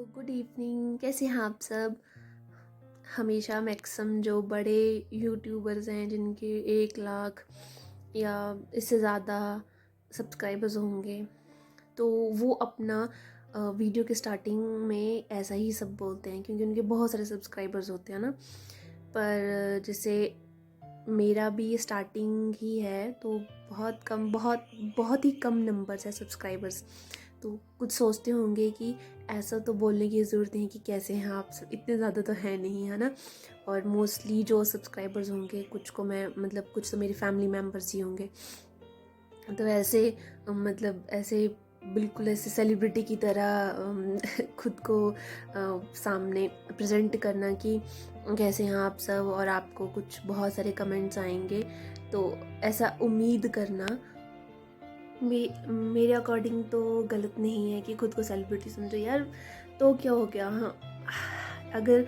Good evening. कैसे हैं आप सब। हमेशा मैक्सिमम जो बड़े यूट्यूबर्स हैं जिनके 1 लाख या इससे ज़्यादा सब्सक्राइबर्स होंगे, तो वो अपना वीडियो के स्टार्टिंग में ऐसा ही सब बोलते हैं क्योंकि उनके बहुत सारे सब्सक्राइबर्स होते हैं ना। पर जैसे मेरा भी स्टार्टिंग ही है तो बहुत कम, बहुत बहुत ही कम नंबर्स है सब्सक्राइबर्स। तो कुछ सोचते होंगे कि ऐसा तो बोलने की ज़रूरत नहीं कि कैसे हैं आप सब, इतने ज़्यादा तो है नहीं, है ना। और मोस्टली जो सब्सक्राइबर्स होंगे, कुछ को मैं मतलब कुछ तो मेरी फैमिली मेम्बर्स ही होंगे। तो ऐसे मतलब ऐसे बिल्कुल ऐसे सेलिब्रिटी की तरह खुद को सामने प्रेजेंट करना कि कैसे हैं आप सब और आपको कुछ बहुत सारे कमेंट्स आएंगे, तो ऐसा उम्मीद करना मेरे अकॉर्डिंग तो गलत नहीं है कि खुद को सेलिब्रिटी समझो यार। तो क्या हो गया, हाँ। अगर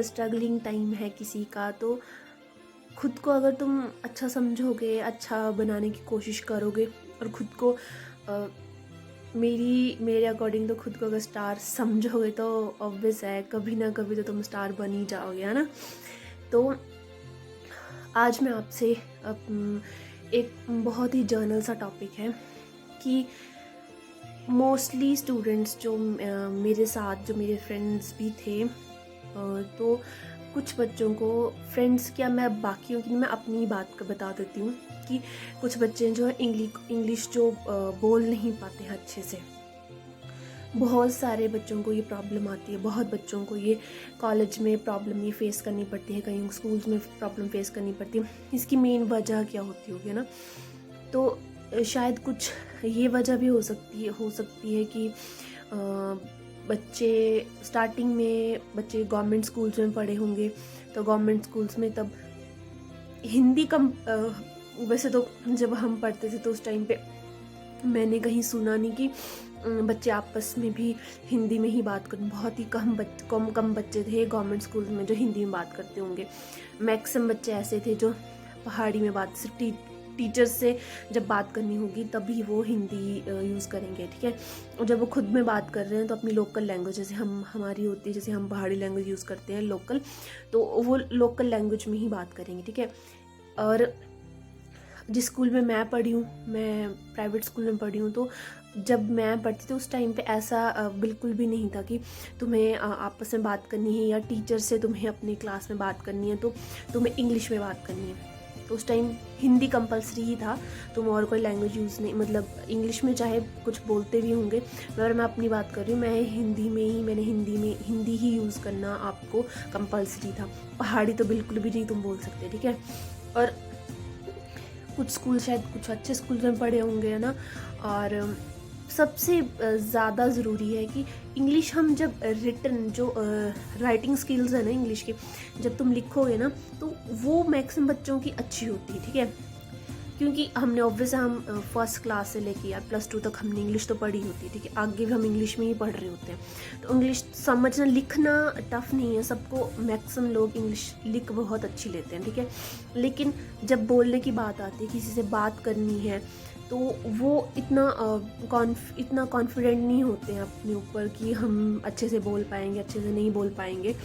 स्ट्रगलिंग टाइम है किसी का, तो खुद को अगर तुम अच्छा समझोगे, अच्छा बनाने की कोशिश करोगे और खुद को मेरे अकॉर्डिंग तो खुद को अगर स्टार समझोगे तो ऑब्वियस है कभी ना कभी तो तुम स्टार बन ही जाओगे, है ना। तो आज मैं आपसे एक बहुत ही जर्नल सा टॉपिक है कि मोस्टली स्टूडेंट्स जो मेरे साथ, जो मेरे फ्रेंड्स भी थे, तो कुछ बच्चों को, फ्रेंड्स क्या मैं बाकियों की, मैं अपनी बात का बता देती हूँ कि कुछ बच्चे जो है इंग्लिश जो बोल नहीं पाते हैं अच्छे से। बहुत सारे बच्चों को ये प्रॉब्लम आती है, बहुत बच्चों को ये कॉलेज में प्रॉब्लम ये फेस करनी पड़ती है, कहीं स्कूल्स में प्रॉब्लम फेस करनी पड़ती है। इसकी मेन वजह क्या होती होगी ना, तो शायद कुछ ये वजह भी हो सकती है कि बच्चे स्टार्टिंग में बच्चे गवर्नमेंट स्कूल्स में पढ़े होंगे, तो गवर्नमेंट स्कूल्स में तब हिंदी कम वैसे तो जब हम पढ़ते थे तो उस टाइम पे मैंने कहीं सुना नहीं कि बच्चे आपस में भी हिंदी में ही बात करें। बहुत ही कम बच्चे थे गवर्नमेंट स्कूल में जो हिंदी में बात करते होंगे। मैक्सिमम बच्चे ऐसे थे जो पहाड़ी में बात से टीचर्स से जब बात करनी होगी तभी वो हिंदी यूज़ करेंगे, ठीक है। और जब वो खुद में बात कर रहे हैं तो अपनी लोकल लैंग्वेज, जैसे हमारी होती है, जैसे हम पहाड़ी लैंग्वेज यूज़ करते हैं लोकल, तो वो लोकल लैंग्वेज में ही बात करेंगे, ठीक है। और जिस स्कूल में मैं पढ़ी हूँ, मैं प्राइवेट स्कूल में पढ़ी हूँ, तो जब मैं पढ़ती थी उस टाइम पे ऐसा बिल्कुल भी नहीं था कि तुम्हें आपस में बात करनी है या टीचर से तुम्हें अपनी क्लास में बात करनी है तो तुम्हें इंग्लिश में बात करनी है। तो उस टाइम हिंदी कंपलसरी ही था, तुम और कोई लैंग्वेज यूज़ नहीं, मतलब इंग्लिश में चाहे कुछ बोलते भी होंगे, मगर मैं अपनी बात कर रही हूँ, मैंने हिंदी ही यूज़ करना आपको कंपलसरी था। पहाड़ी तो बिल्कुल भी नहीं तुम बोल सकते, ठीक है। और कुछ स्कूल शायद कुछ अच्छे स्कूल में पढ़े होंगे, है ना। और सबसे ज़्यादा ज़रूरी है कि इंग्लिश हम जब रिटन जो राइटिंग स्किल्स है ना इंग्लिश की, जब तुम लिखोगे ना तो वो मैक्सिमम बच्चों की अच्छी होती है, ठीक है। क्योंकि हमने ऑब्वियस हम फर्स्ट क्लास से लेके यार +2 तक हमने इंग्लिश तो पढ़ी होती है, ठीक है। आगे भी हम इंग्लिश में ही पढ़ रहे होते हैं, तो इंग्लिश समझना लिखना टफ़ नहीं है सबको, मैक्सिमम लोग इंग्लिश लिख बहुत अच्छी लेते हैं, ठीक है। लेकिन जब बोलने की बात आती है, किसी से बात करनी है, तो वो इतना कॉन्फिडेंट नहीं होते हैं अपने ऊपर कि हम अच्छे से बोल पाएंगे, अच्छे से नहीं बोल पाएंगे।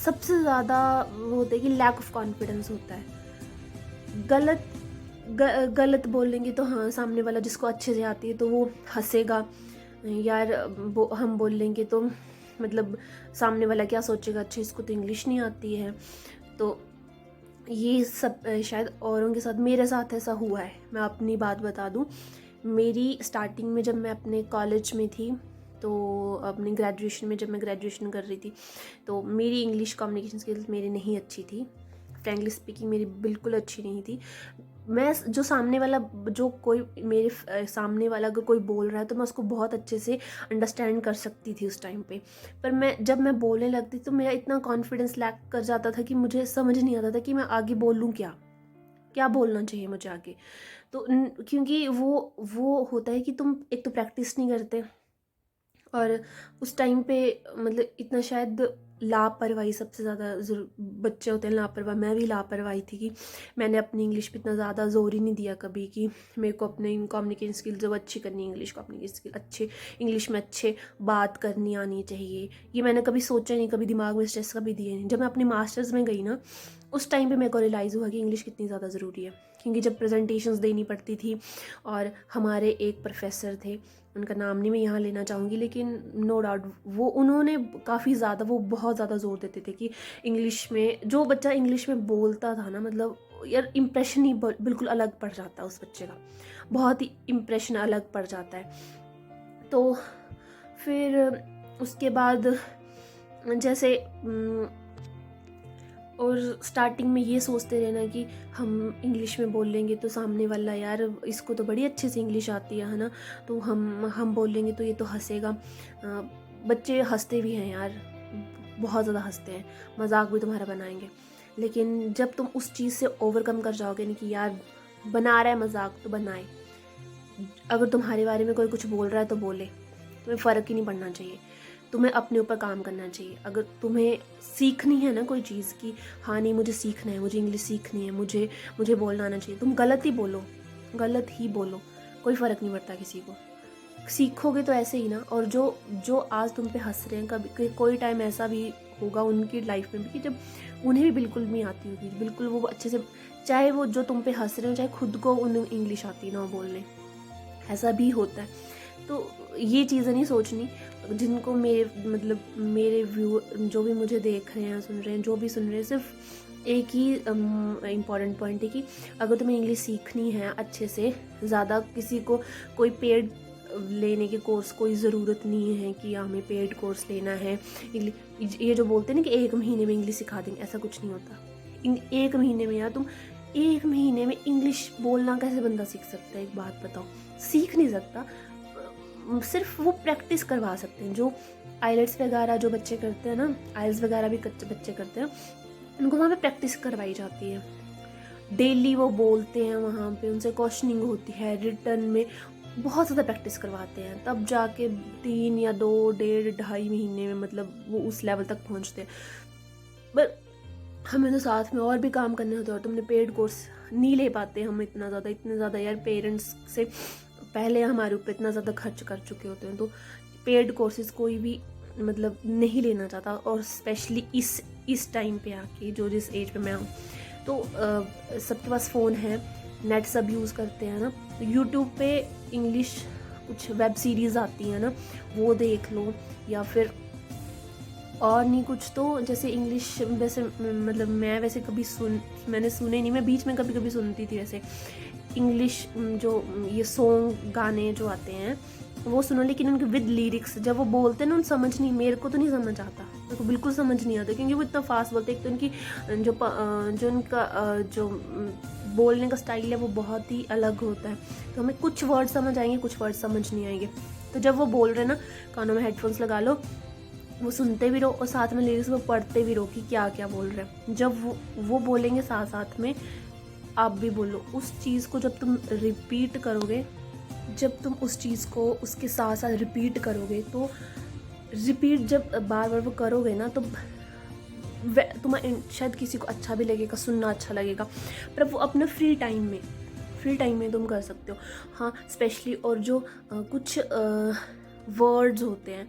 सबसे ज़्यादा वो होता है कि लैक ऑफ कॉन्फिडेंस होता है। गलत बोलेंगे तो हाँ, सामने वाला जिसको अच्छे से आती है तो वो हंसेगा यार, हम बोल लेंगे तो मतलब सामने वाला क्या सोचेगा, अच्छा इसको तो इंग्लिश नहीं आती है। तो ये सब शायद औरों के साथ, मेरे साथ ऐसा हुआ है। मैं अपनी बात बता दूं, मेरी स्टार्टिंग में जब मैं अपने कॉलेज में थी, तो अपनी ग्रेजुएशन में जब मैं ग्रेजुएशन कर रही थी, तो मेरी इंग्लिश कम्युनिकेशन स्किल्स मेरी नहीं अच्छी थी। फ्रैंकली स्पीकिंग मेरी बिल्कुल अच्छी नहीं थी। मैं जो सामने वाला, जो कोई मेरे सामने वाला अगर कोई बोल रहा है तो मैं उसको बहुत अच्छे से अंडरस्टैंड कर सकती थी उस टाइम पे। पर जब मैं बोलने लगती तो मेरा इतना कॉन्फिडेंस लैक कर जाता था कि मुझे समझ नहीं आता था कि मैं आगे बोलूँ क्या, क्या बोलना चाहिए मुझे आगे। तो क्योंकि वो होता है कि तुम एक तो प्रैक्टिस नहीं करते, और उस टाइम पे मतलब इतना शायद लापरवाही सबसे ज़्यादा बच्चे होते हैं लापरवाह, मैं भी लापरवाही थी कि मैंने अपनी इंग्लिश पे इतना ज़्यादा जोर ही नहीं दिया कभी कि मेरे को अपने कम्युनिकेशन स्किल जब अच्छी करनी है, इंग्लिश कम्युनिकेशन स्किल अच्छे, इंग्लिश में अच्छे बात करनी आनी चाहिए, ये मैंने कभी सोचा नहीं, कभी दिमाग में स्ट्रेस कभी दिए नहीं। जब मैं अपनी मास्टर्स में गई ना, उस टाइम पे मेरे को रियलाइज़ हुआ कि इंग्लिश कितनी ज़्यादा ज़रूरी है। क्योंकि जब प्रेजेंटेशंस देनी पड़ती थी और हमारे एक प्रोफेसर थे, उनका नाम नहीं मैं यहाँ लेना चाहूँगी, लेकिन नो डाउट वो उन्होंने काफ़ी ज़्यादा, वो बहुत ज़्यादा जोर देते थे कि इंग्लिश में जो बच्चा इंग्लिश में बोलता था ना, मतलब यार इम्प्रेशन ही बिल्कुल अलग पड़ जाता है उस बच्चे का, बहुत ही इम्प्रेशन अलग पड़ जाता है। तो फिर उसके बाद जैसे और स्टार्टिंग में ये सोचते रहना कि हम इंग्लिश में बोल लेंगे तो सामने वाला, यार इसको तो बड़ी अच्छे से इंग्लिश आती है ना, तो हम बोल लेंगे तो ये तो हंसेगा। बच्चे हंसते भी हैं यार, बहुत ज़्यादा हंसते हैं, मजाक भी तुम्हारा बनाएंगे। लेकिन जब तुम उस चीज़ से ओवरकम कर जाओगे ना कि यार बना रहा है मजाक तो बनाए, अगर तुम्हारे बारे में कोई कुछ बोल रहा है तो बोले, तुम्हें फ़र्क ही नहीं पड़ना चाहिए, तुम्हें अपने ऊपर काम करना चाहिए। अगर तुम्हें सीखनी है ना कोई चीज़ की, हाँ नहीं मुझे सीखना है, मुझे इंग्लिश सीखनी है, मुझे बोलना आना चाहिए, तुम गलत ही बोलो, गलत ही बोलो, कोई फ़र्क नहीं पड़ता किसी को। सीखोगे तो ऐसे ही ना। और जो आज तुम पे हंस रहे हैं, कभी कोई टाइम ऐसा भी होगा उनकी लाइफ में भी कि जब उन्हें भी बिल्कुल नहीं आती होगी, बिल्कुल वो अच्छे से, चाहे वो जो तुम पे हंस रहे हो चाहे खुद को उन्हें इंग्लिश आती ना बोलने, ऐसा भी होता है। तो ये चीज़ें नहीं सोचनी। जिनको मेरे व्यू, जो भी मुझे देख रहे हैं, सुन रहे हैं, जो भी सुन रहे हैं, सिर्फ एक ही इम्पॉर्टेंट पॉइंट है कि अगर तुम्हें इंग्लिश सीखनी है अच्छे से, ज़्यादा किसी को कोई पेड लेने के कोर्स कोई ज़रूरत नहीं है कि हमें पेड कोर्स लेना है। ये जो बोलते हैं ना कि 1 महीने में इंग्लिश सिखा देंगे, ऐसा कुछ नहीं होता। 1 महीने में, यार तुम 1 महीने में इंग्लिश बोलना कैसे बंदा सीख सकता है, एक बात बताओ, सीख नहीं सकता। सिर्फ वो प्रैक्टिस करवा सकते हैं। जो आइलेट्स वगैरह जो बच्चे करते हैं ना, आइल्स वगैरह भी बच्चे करते हैं, उनको वहाँ पे प्रैक्टिस करवाई जाती है, डेली वो बोलते हैं वहाँ पे, उनसे क्वेश्चनिंग होती है, रिटर्न में बहुत ज़्यादा प्रैक्टिस करवाते हैं, तब जाके 3 या 2, 1.5, 2.5 महीने में मतलब वो उस लेवल तक पहुँचते हैं। पर हमें तो साथ में और भी काम करने होते हैं, और तुमने पेड कोर्स नहीं ले पाते हम इतने ज़्यादा यार, पेरेंट्स से पहले हमारे ऊपर इतना ज़्यादा खर्च कर चुके होते हैं, तो पेड कोर्सेज कोई भी मतलब नहीं लेना चाहता। और स्पेशली इस टाइम पे आके, जो जिस एज पे मैं हूँ, तो सबके पास फ़ोन है, नेट सब यूज़ करते हैं ना, तो यूट्यूब पे इंग्लिश कुछ वेब सीरीज़ आती हैं ना, वो देख लो, या फिर और नहीं कुछ तो जैसे इंग्लिश, वैसे मतलब मैं वैसे कभी मैंने सुने नहीं, मैं बीच में कभी कभी सुनती थी वैसे इंग्लिश, जो ये सॉन्ग गाने जो आते हैं वो सुनो, लेकिन उनके विद लिरिक्स जब वो बोलते हैं ना, उन समझ नहीं, मेरे को तो नहीं समझ आता, मेरे को बिल्कुल समझ नहीं आता, क्योंकि वो इतना फास्ट बोलते हैं। एक तो उनकी जो उनका जो बोलने का स्टाइल है वो बहुत ही अलग होता है, तो हमें कुछ वर्ड समझ आएंगे, कुछ वर्ड समझ नहीं आएंगे। तो जब वो बोल रहे हैं ना, कानों में हेडफोन्स लगा लो, वो सुनते भी रहो और साथ में लिरिक्स वो पढ़ते भी रहो कि क्या क्या बोल रहे हैं। जब वो बोलेंगे साथ साथ में आप भी बोलो, उस चीज़ को जब तुम रिपीट करोगे, जब तुम उस चीज़ को उसके साथ साथ रिपीट करोगे, तो रिपीट जब बार बार वो करोगे ना, तो तुम्हें शायद किसी को अच्छा भी लगेगा, सुनना अच्छा लगेगा, पर वो अपने फ्री टाइम में तुम कर सकते हो। हाँ स्पेशली, और जो कुछ वर्ड्स होते हैं,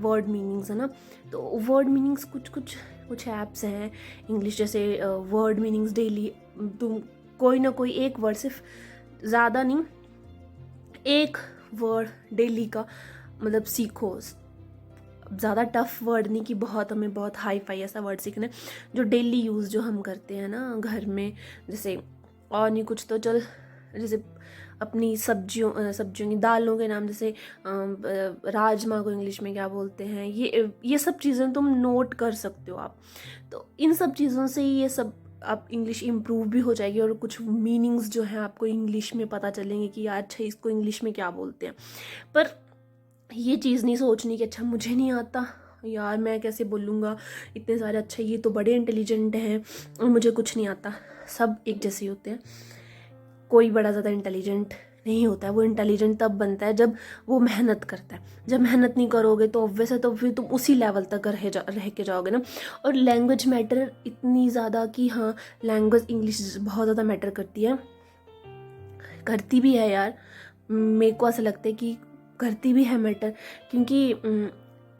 वर्ड मीनिंग्स है ना, तो वर्ड मीनिंग्स कुछ ऐप्स हैं इंग्लिश जैसे, वर्ड मीनिंग्स डेली, तुम कोई ना कोई एक वर्ड, सिर्फ ज़्यादा नहीं, एक वर्ड डेली का मतलब सीखो। ज़्यादा टफ वर्ड नहीं कि हमें बहुत हाई फाई ऐसा वर्ड सीखना है, जो डेली यूज़ जो हम करते हैं ना घर में, जैसे और नहीं कुछ तो चल, जैसे अपनी सब्जियों की दालों के नाम, जैसे राजमा को इंग्लिश में क्या बोलते हैं, ये सब चीज़ें तुम नोट कर सकते हो आप। तो इन सब चीज़ों से ये सब आप इंग्लिश इम्प्रूव भी हो जाएगी, और कुछ मीनिंग्स जो हैं आपको इंग्लिश में पता चलेंगे कि यार अच्छा इसको इंग्लिश में क्या बोलते हैं। पर ये चीज़ नहीं सोचनी कि अच्छा मुझे नहीं आता यार, मैं कैसे बोलूँगा, इतने सारे, अच्छा ये तो बड़े इंटेलिजेंट हैं और मुझे कुछ नहीं आता। सब एक जैसे ही होते हैं, कोई बड़ा ज़्यादा इंटेलिजेंट नहीं होता है। वो इंटेलिजेंट तब बनता है जब वो मेहनत करता है। जब मेहनत नहीं करोगे तो ऑब्वियस है, तो फिर तुम उसी लेवल तक रह के जाओगे ना। और लैंग्वेज मैटर इतनी ज़्यादा कि हाँ, लैंग्वेज इंग्लिश बहुत ज़्यादा मैटर करती है, करती भी है यार। मेरे को ऐसा लगता है कि करती भी है मैटर, क्योंकि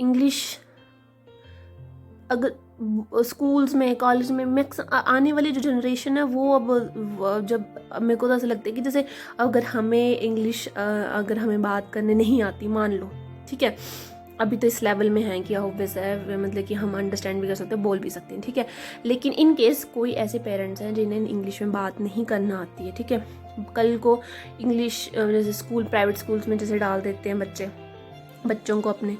इंग्लिश अगर स्कूल्स में, कॉलेज में मैक्स आने वाली जो जनरेशन है वो अब जब मेरे को तो ऐसा लगता है कि जैसे अगर हमें इंग्लिश अगर हमें बात करने नहीं आती, मान लो, ठीक है, अभी तो इस लेवल में है कि ऑब्वियस है, मतलब कि हम अंडरस्टैंड भी कर सकते हैं, बोल भी सकते हैं, ठीक है। लेकिन इन केस कोई ऐसे पेरेंट्स हैं जिन्हें इंग्लिश में बात नहीं करना आती है, ठीक है, कल को इंग्लिश जैसे स्कूल, प्राइवेट स्कूल्स में जैसे डाल देते हैं बच्चों को अपने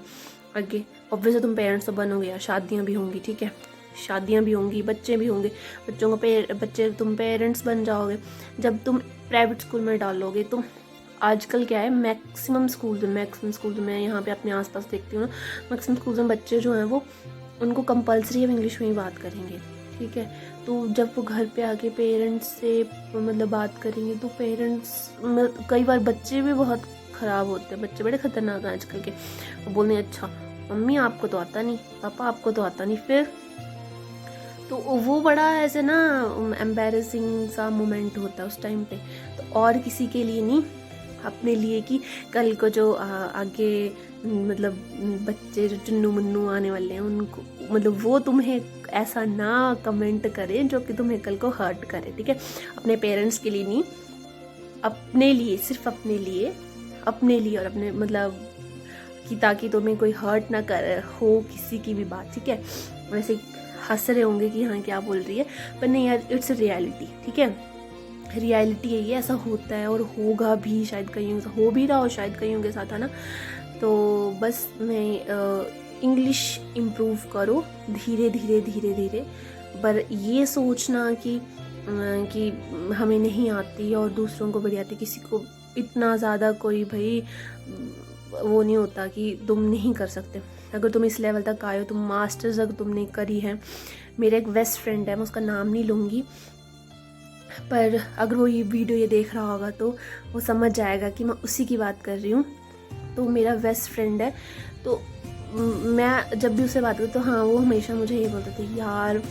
आगे, ऑब्वियसली तुम पेरेंट्स तो बनोगे यार, शादियाँ भी होंगी, ठीक है, शादियाँ भी होंगी, बच्चे भी होंगे, बच्चों को बच्चे तुम पेरेंट्स बन जाओगे जब तुम प्राइवेट स्कूल में डालोगे। तो आजकल क्या है, मैक्सिमम स्कूल मैं यहाँ पे अपने आसपास देखती हूँ ना, मैक्सिमम स्कूल में बच्चे जो हैं वो, उनको कंपलसरी अब इंग्लिश में ही बात करेंगे, ठीक है। तो जब वो घर पे आके पेरेंट्स से मतलब बात करेंगे तो पेरेंट्स, कई बार बच्चे भी बहुत ख़राब होते हैं, बच्चे बड़े ख़तरनाक हैं आजकल के। वो बोलने अच्छा मम्मी आपको तो आता नहीं, पापा आपको तो आता नहीं, फिर तो वो बड़ा ऐसे ना एम्बैरेसिंग सा मोमेंट होता है उस टाइम पे। तो और किसी के लिए नहीं, अपने लिए, कि कल को जो आगे मतलब बच्चे जो चुन्नू मुन्नू आने वाले हैं उनको, मतलब वो तुम्हें ऐसा ना कमेंट करें जो कि तुम्हें कल को हर्ट करे, ठीक है। अपने पेरेंट्स के लिए नहीं, अपने लिए, सिर्फ अपने लिए और अपने मतलब कि ताकि तुम्हें कोई हर्ट ना कर हो किसी की भी बात, ठीक है। वैसे हंस रहे होंगे कि हाँ क्या बोल रही है, पर नहीं यार, इट्स रियलिटी, ठीक है, रियलिटी है ये, ऐसा होता है और होगा भी, शायद कहीं हो भी रहा हो, शायद कईयों के साथ, है ना। तो बस मैं इंग्लिश इम्प्रूव करो धीरे धीरे, पर ये सोचना कि हमें नहीं आती और दूसरों को बड़ी आती, किसी को इतना ज़्यादा कोई भाई वो नहीं होता कि तुम नहीं कर सकते। अगर तुम इस लेवल तक आए हो, तुम मास्टर्स अगर तुमने करी है, मेरा एक बेस्ट फ्रेंड है, मैं उसका नाम नहीं लूँगी, पर अगर वो ये वीडियो ये देख रहा होगा तो वो समझ जाएगा कि मैं उसी की बात कर रही हूँ। तो मेरा बेस्ट फ्रेंड है, तो मैं जब भी उससे बात करती तो हाँ, वो हमेशा मुझे ये बोलते थे, यार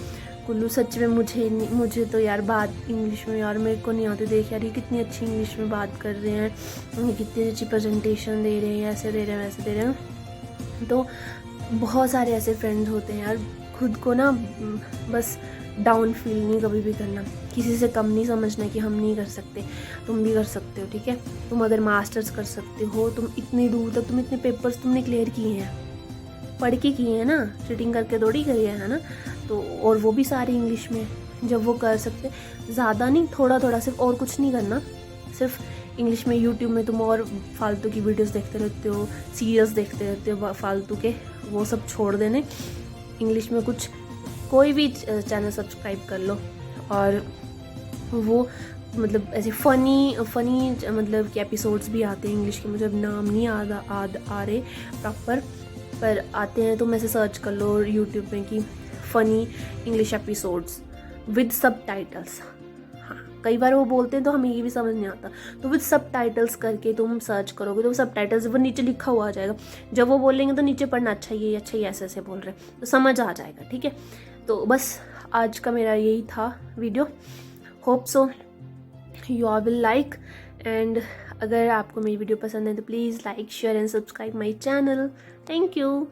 कुल्लू सच में मुझे तो यार बात इंग्लिश में यार मेरे को नहीं आती, देख यार ये कितनी अच्छी इंग्लिश में बात कर रहे हैं, ये कितनी अच्छी प्रेजेंटेशन दे रहे हैं, ऐसे दे रहे हैं, वैसे दे रहे हैं। तो बहुत सारे ऐसे फ्रेंड्स होते हैं यार, खुद को ना बस डाउन फील नहीं कभी भी करना, किसी से कम नहीं समझना कि हम नहीं कर सकते, तुम भी कर सकते हो, ठीक है। तुम अगर मास्टर्स कर सकते हो, तुम इतनी दूर तक, तुम इतने पेपर्स तुमने क्लियर किए हैं, पढ़ के किए हैं ना, चीटिंग करके थोड़ी करी है ना। तो और वो भी सारी इंग्लिश में, जब वो कर सकते, ज़्यादा नहीं, थोड़ा सिर्फ, और कुछ नहीं करना, सिर्फ इंग्लिश में यूट्यूब में तुम और फालतू की वीडियोस देखते रहते हो, सीरियल्स देखते रहते हो फालतू के, वो सब छोड़ देने, इंग्लिश में कुछ कोई भी चैनल सब्सक्राइब कर लो, और वो मतलब ऐसे फ़नी मतलब कि एपिसोड्स भी आते हैं इंग्लिश के, मुझे अब नाम नहीं आ रहे प्रॉपर, पर आते हैं, तो मैं से सर्च कर लो यूट्यूब में कि funny English episodes with subtitles. हाँ, कई बार वो बोलते हैं तो हमें ये भी समझ नहीं आता, तो विद सबटाइटल्स करके तुम सर्च करोगे तो सबटाइटल्स वो नीचे लिखा हुआ आ जाएगा, जब वो बोलेंगे तो नीचे पढ़ना, अच्छा ये ऐसे बोल रहे हैं, तो समझ आ जाएगा, ठीक है। तो बस आज का मेरा यही था video, hope so you all will like, and अगर आपको मेरी वीडियो पसंद है तो please like, share and subscribe my channel. Thank you.